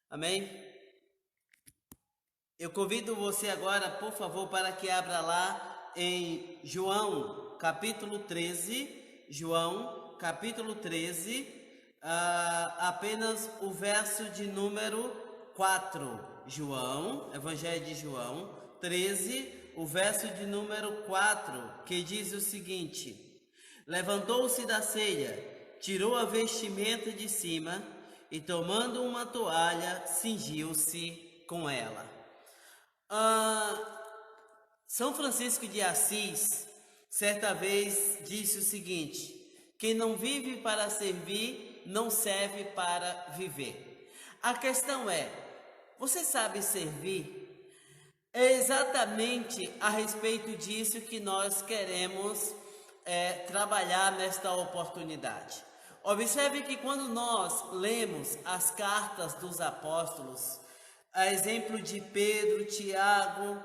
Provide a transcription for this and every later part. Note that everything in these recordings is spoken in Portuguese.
Amém? Eu convido você agora, por favor, para que abra lá em João, capítulo 13. João, capítulo 13, apenas o verso de número 4. João, Evangelho de João 13, o verso de número 4, que diz o seguinte: Levantou-se da ceia, tirou a vestimenta de cima e, tomando uma toalha, cingiu-se com ela. São Francisco de Assis, certa vez, disse o seguinte: quem não vive para servir, não serve para viver. A questão é, você sabe servir? É exatamente a respeito disso que nós queremos trabalhar nesta oportunidade. Observe que quando nós lemos as cartas dos apóstolos, a exemplo de Pedro, Tiago,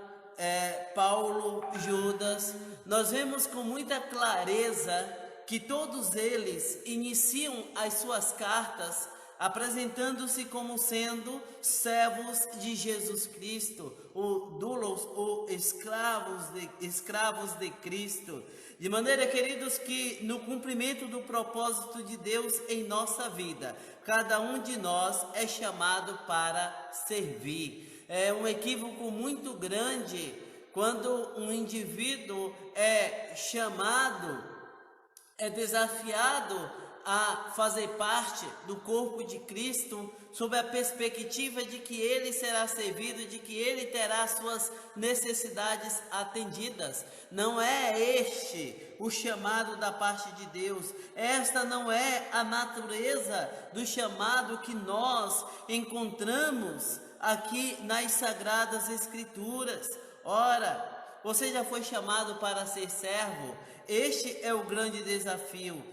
Paulo, Judas, nós vemos com muita clareza que todos eles iniciam as suas cartas apresentando-se como sendo servos de Jesus Cristo, ou doulos, ou escravos de Cristo. De maneira, queridos, que no cumprimento do propósito de Deus em nossa vida, cada um de nós é chamado para servir. É um equívoco muito grande quando um indivíduo é chamado, é desafiado a fazer parte do corpo de Cristo, sob a perspectiva de que ele será servido, de que ele terá suas necessidades atendidas. Não é este o chamado da parte de Deus. Esta não é a natureza do chamado que nós encontramos aqui nas Sagradas Escrituras. Ora, você já foi chamado para ser servo? Este é o grande desafio.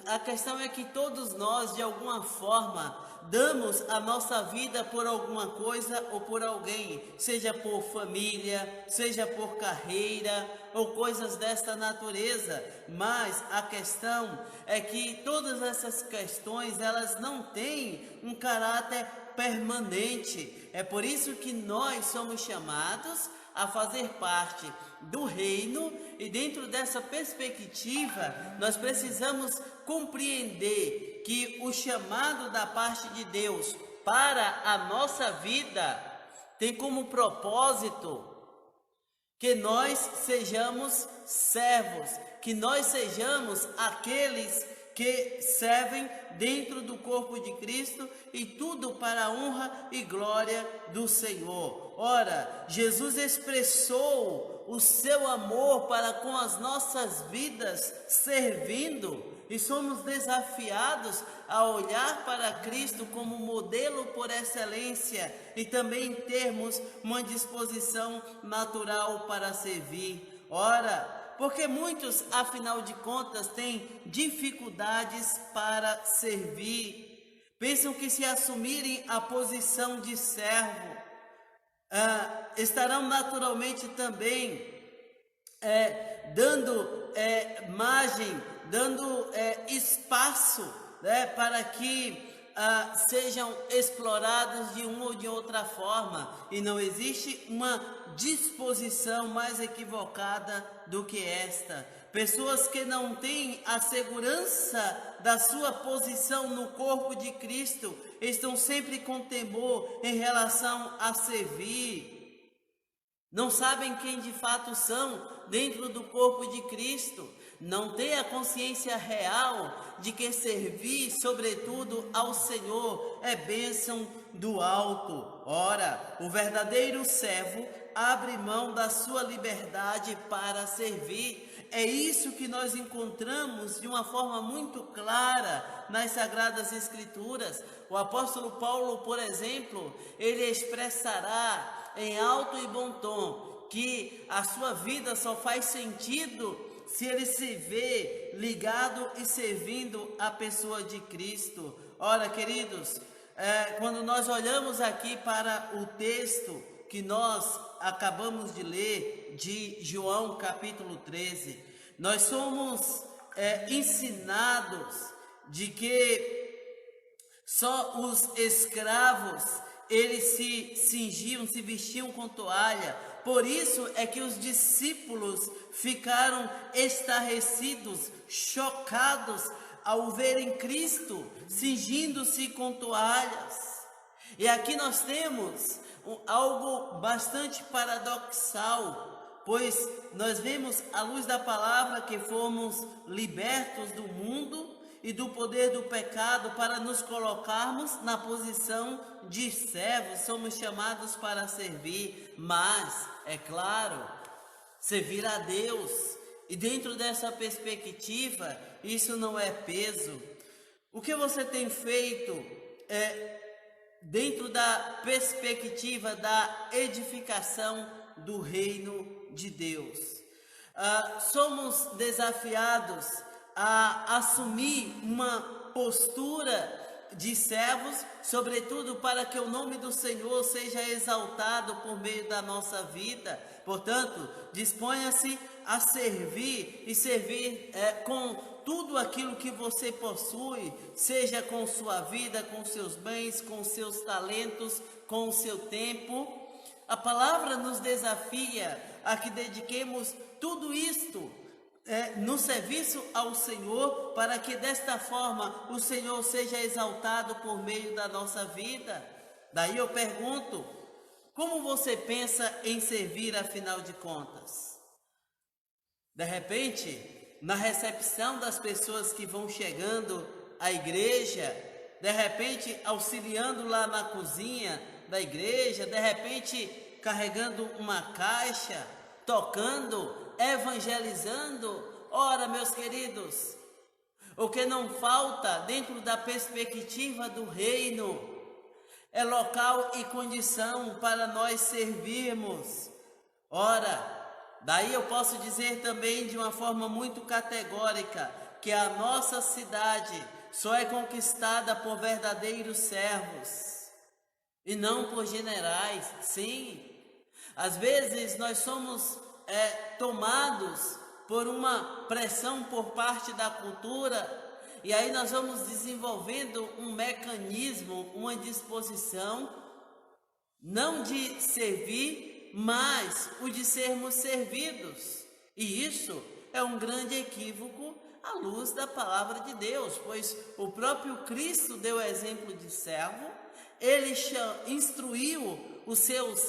A questão é que todos nós, de alguma forma, damos a nossa vida por alguma coisa ou por alguém, seja por família, seja por carreira ou coisas desta natureza. Mas a questão é que todas essas questões, elas não têm um caráter permanente. É por isso que nós somos chamados a fazer parte do reino, e dentro dessa perspectiva nós precisamos compreender que o chamado da parte de Deus para a nossa vida tem como propósito que nós sejamos servos, que nós sejamos aqueles que servem dentro do corpo de Cristo, e tudo para a honra e glória do Senhor. Ora, Jesus expressou o seu amor para com as nossas vidas, servindo, e somos desafiados a olhar para Cristo como modelo por excelência e também termos uma disposição natural para servir. Ora, porque muitos, afinal de contas, têm dificuldades para servir. Pensam que se assumirem a posição de servo, estarão naturalmente também dando margem, dando espaço, para que sejam explorados de uma ou de outra forma, e não existe uma disposição mais equivocada do que esta. Pessoas que não têm a segurança da sua posição no corpo de Cristo estão sempre com temor em relação a servir. Não sabem quem de fato são dentro do corpo de Cristo. Não têm a consciência real de que servir, sobretudo ao Senhor, é bênção do alto. Ora, o verdadeiro servo abre mão da sua liberdade para servir. É isso que nós encontramos de uma forma muito clara nas Sagradas Escrituras. O apóstolo Paulo, por exemplo, ele expressará em alto e bom tom que a sua vida só faz sentido se ele se vê ligado e servindo a pessoa de Cristo. Ora, queridos, quando nós olhamos aqui para o texto que nós acabamos de ler, de João capítulo 13, nós somos ensinados de que só os escravos eles se cingiam, se vestiam com toalha. Por isso é que os discípulos ficaram estarrecidos, chocados ao verem Cristo cingindo-se com toalhas. E aqui nós temos algo bastante paradoxal, pois nós vemos à luz da palavra que fomos libertos do mundo e do poder do pecado para nos colocarmos na posição de servos, somos chamados para servir, mas, é claro, servir a Deus. E dentro dessa perspectiva, isso não é peso. O que você tem feito dentro da perspectiva da edificação do reino de Deus? Somos desafiados a assumir uma postura de servos, sobretudo para que o nome do Senhor seja exaltado por meio da nossa vida. Portanto, disponha-se a servir e servir com tudo aquilo que você possui, seja com sua vida, com seus bens, com seus talentos, com o seu tempo. A palavra nos desafia a que dediquemos tudo isto no serviço ao Senhor, para que desta forma o Senhor seja exaltado por meio da nossa vida. Daí eu pergunto, como você pensa em servir afinal de contas? De repente, na recepção das pessoas que vão chegando à igreja, de repente auxiliando lá na cozinha da igreja, de repente carregando uma caixa, tocando, evangelizando. Ora, meus queridos, o que não falta dentro da perspectiva do reino é local e condição para nós servirmos. Ora, daí eu posso dizer também de uma forma muito categórica que a nossa cidade só é conquistada por verdadeiros servos e não por generais. Sim, às vezes nós somos tomados por uma pressão por parte da cultura, e aí nós vamos desenvolvendo um mecanismo, uma disposição, não de servir, mas o de sermos servidos. E isso é um grande equívoco à luz da palavra de Deus, pois o próprio Cristo deu exemplo de servo, ele instruiu os seus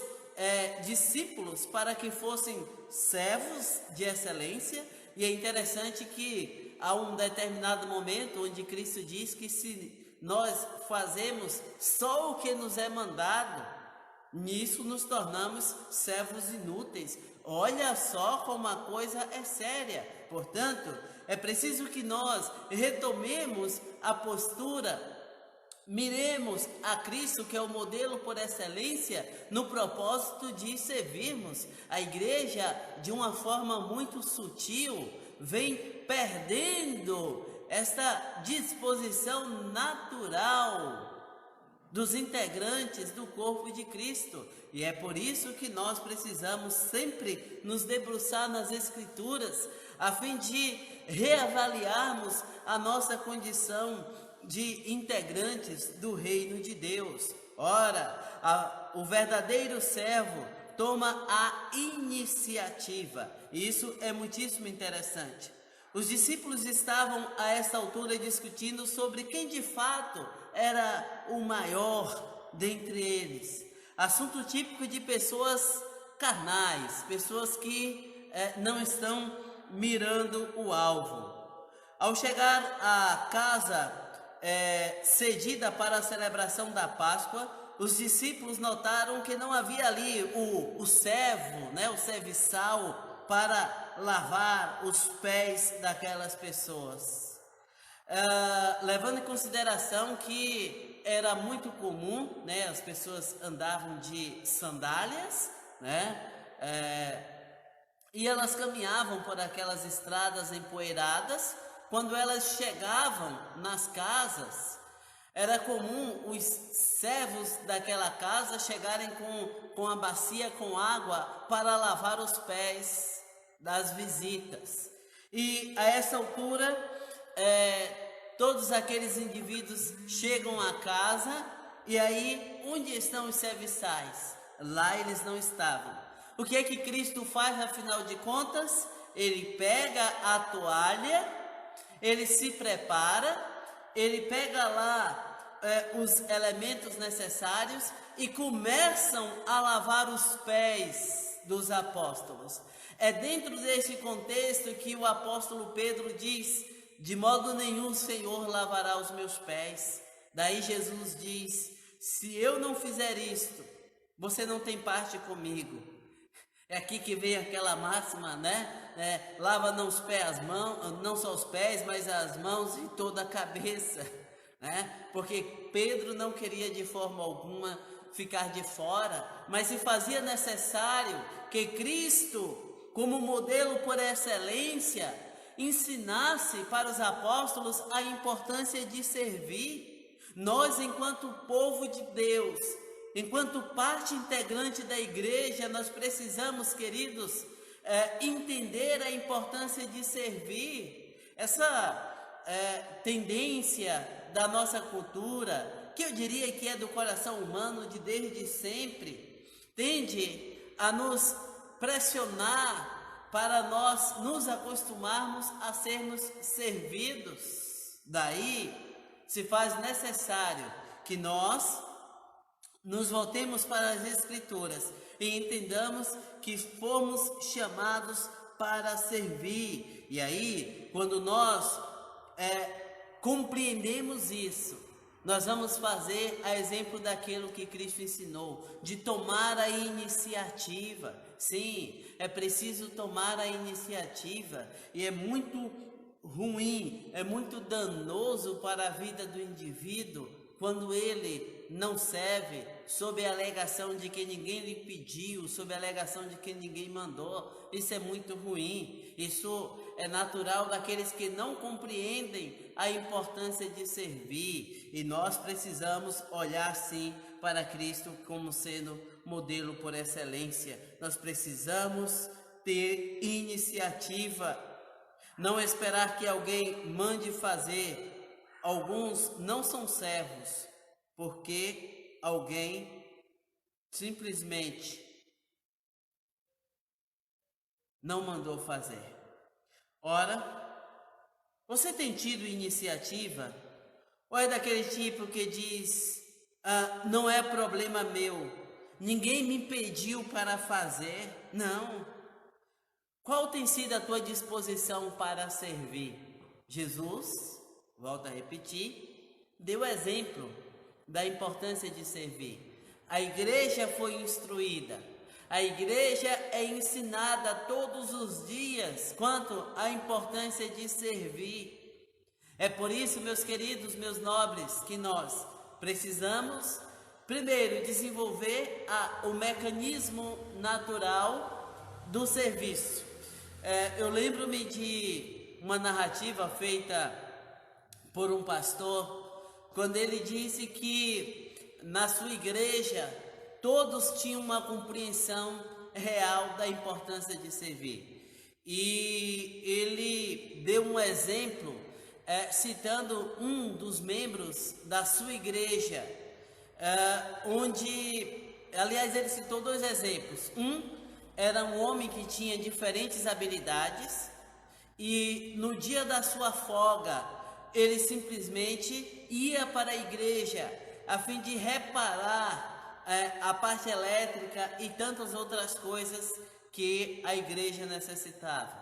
discípulos para que fossem servos de excelência. E é interessante que há um determinado momento onde Cristo diz que se nós fazemos só o que nos é mandado, nisso nos tornamos servos inúteis. Olha só como a coisa é séria. Portanto, é preciso que nós retomemos a postura, miremos a Cristo, que é o modelo por excelência, no propósito de servirmos. A igreja, de uma forma muito sutil, vem perdendo esta disposição natural dos integrantes do corpo de Cristo. E é por isso que nós precisamos sempre nos debruçar nas Escrituras, a fim de reavaliarmos a nossa condição de integrantes do reino de Deus. Ora, o verdadeiro servo toma a iniciativa. E isso é muitíssimo interessante. Os discípulos estavam a essa altura discutindo sobre quem de fato era o maior dentre eles. Assunto típico de pessoas carnais, pessoas que não estão mirando o alvo. Ao chegar à casa cedida para a celebração da Páscoa, os discípulos notaram que não havia ali o servo, o serviçal, para lavar os pés daquelas pessoas. Levando em consideração que era muito comum, as pessoas andavam de sandálias, e elas caminhavam por aquelas estradas empoeiradas. Quando elas chegavam nas casas, era comum os servos daquela casa chegarem com a bacia com água para lavar os pés das visitas. E a essa altura, todos aqueles indivíduos chegam à casa E aí, onde estão os serviçais? Lá eles não estavam. O que é que Cristo faz, afinal de contas? Ele pega a toalha, ele se prepara, ele pega lá os elementos necessários e começam a lavar os pés dos apóstolos. É dentro desse contexto que o apóstolo Pedro diz: de modo nenhum o Senhor lavará os meus pés. Daí Jesus diz: se eu não fizer isto, você não tem parte comigo. É aqui que vem aquela máxima, né? Lava não os pés, as mãos, não só os pés, mas as mãos e toda a cabeça, né? Porque Pedro não queria de forma alguma ficar de fora, mas se fazia necessário que Cristo, como modelo por excelência, ensinasse para os apóstolos a importância de servir. Nós, enquanto povo de Deus, enquanto parte integrante da igreja, nós precisamos, queridos, entender a importância de servir. Essa tendência da nossa cultura, que eu diria que é do coração humano de desde sempre, tende a nos pressionar para nós nos acostumarmos a sermos servidos. Daí se faz necessário que nós nos voltemos para as Escrituras e entendamos que fomos chamados para servir. E aí, quando nós compreendemos isso, nós vamos fazer a exemplo daquilo que Cristo ensinou, de tomar a iniciativa. Sim, é preciso tomar a iniciativa, e é muito ruim, é muito danoso para a vida do indivíduo quando ele não serve sob a alegação de que ninguém lhe pediu, sob a alegação de que ninguém mandou. Isso é muito ruim. Isso é natural daqueles que não compreendem a importância de servir. E nós precisamos olhar sim para Cristo como sendo modelo por excelência. Nós precisamos ter iniciativa, não esperar que alguém mande fazer. Alguns não são servos porque alguém simplesmente não mandou fazer. Ora, você tem tido iniciativa? Ou é daquele tipo que diz: não é problema meu, ninguém me pediu para fazer? Não. Qual tem sido a tua disposição para servir? Jesus, volto a repetir, deu exemplo da importância de servir. A igreja foi instruída, a igreja é ensinada todos os dias quanto à importância de servir. É por isso, meus queridos, meus nobres, que nós precisamos, primeiro, desenvolver o mecanismo natural do serviço. Eu lembro-me de uma narrativa feita por um pastor, quando ele disse que na sua igreja todos tinham uma compreensão real da importância de servir. E ele deu um exemplo, citando um dos membros da sua igreja, onde, aliás, ele citou dois exemplos. Um era um homem que tinha diferentes habilidades e no dia da sua folga ele simplesmente ia para a igreja a fim de reparar a parte elétrica e tantas outras coisas que a igreja necessitava.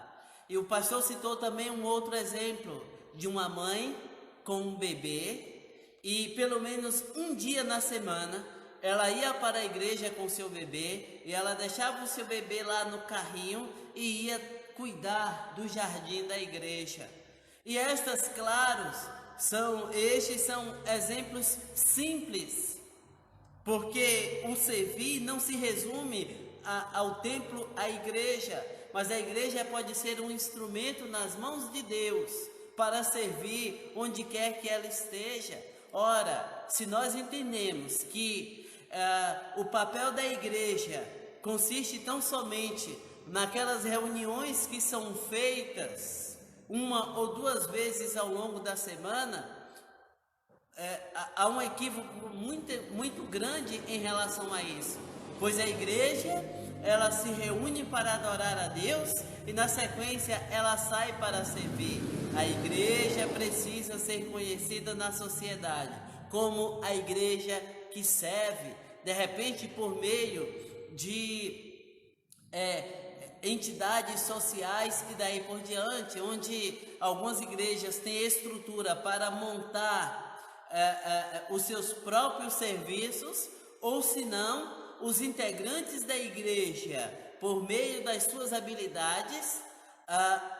E o pastor citou também um outro exemplo de uma mãe com um bebê, e pelo menos um dia na semana ela ia para a igreja com seu bebê, e ela deixava o seu bebê lá no carrinho e ia cuidar do jardim da igreja. E estes são exemplos simples, porque o servir não se resume ao templo, à igreja, mas a igreja pode ser um instrumento nas mãos de Deus para servir onde quer que ela esteja. Ora, se nós entendemos que o papel da igreja consiste tão somente naquelas reuniões que são feitas uma ou duas vezes ao longo da semana, há um equívoco muito grande em relação a isso, pois a igreja ela se reúne para adorar a Deus e na sequência ela sai para servir. A igreja precisa ser conhecida na sociedade como a igreja que serve, de repente por meio de entidades sociais e daí por diante, onde algumas igrejas têm estrutura para montar os seus próprios serviços, ou se não, os integrantes da igreja, por meio das suas habilidades,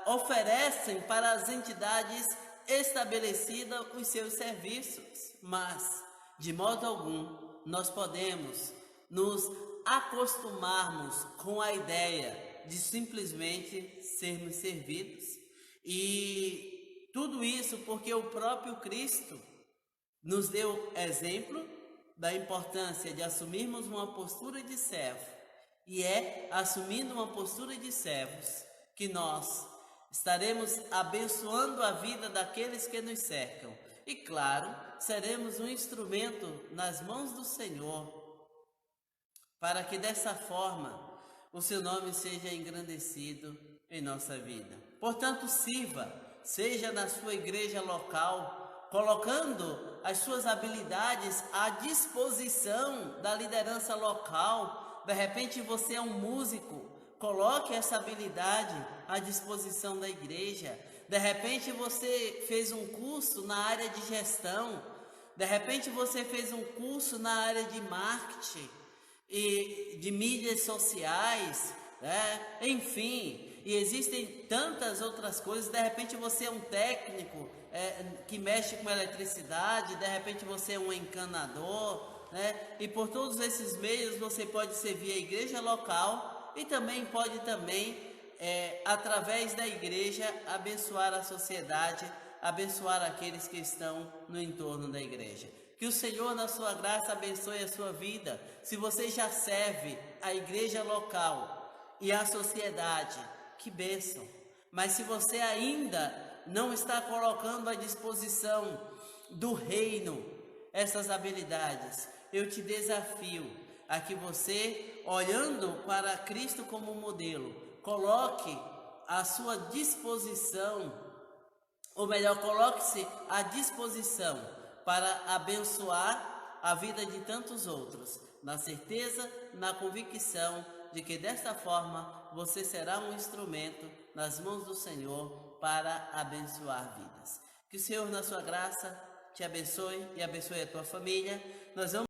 oferecem para as entidades estabelecidas os seus serviços, mas de modo algum nós podemos nos acostumarmos com a ideia de simplesmente sermos servidos, e tudo isso porque o próprio Cristo nos deu exemplo da importância de assumirmos uma postura de servo, e é assumindo uma postura de servos que nós estaremos abençoando a vida daqueles que nos cercam, e claro, seremos um instrumento nas mãos do Senhor, para que dessa forma o seu nome seja engrandecido em nossa vida. Portanto, sirva, seja na sua igreja local, colocando as suas habilidades à disposição da liderança local. De repente você é um músico, coloque essa habilidade à disposição da igreja. De repente você fez um curso na área de gestão, de repente você fez um curso na área de marketing e de mídias sociais, enfim, e existem tantas outras coisas. De repente você é um técnico que mexe com eletricidade, de repente você é um encanador, e por todos esses meios você pode servir a igreja local e também pode através da igreja abençoar a sociedade, abençoar aqueles que estão no entorno da igreja. Que o Senhor, na sua graça, abençoe a sua vida. Se você já serve a igreja local e a sociedade, que bênção. Mas se você ainda não está colocando à disposição do reino essas habilidades, eu te desafio a que você, olhando para Cristo como modelo, coloque à sua disposição, ou melhor, coloque-se à disposição para abençoar a vida de tantos outros, na certeza, na convicção de que desta forma você será um instrumento nas mãos do Senhor para abençoar vidas. Que o Senhor, na sua graça, te abençoe e abençoe a tua família. Nós vamos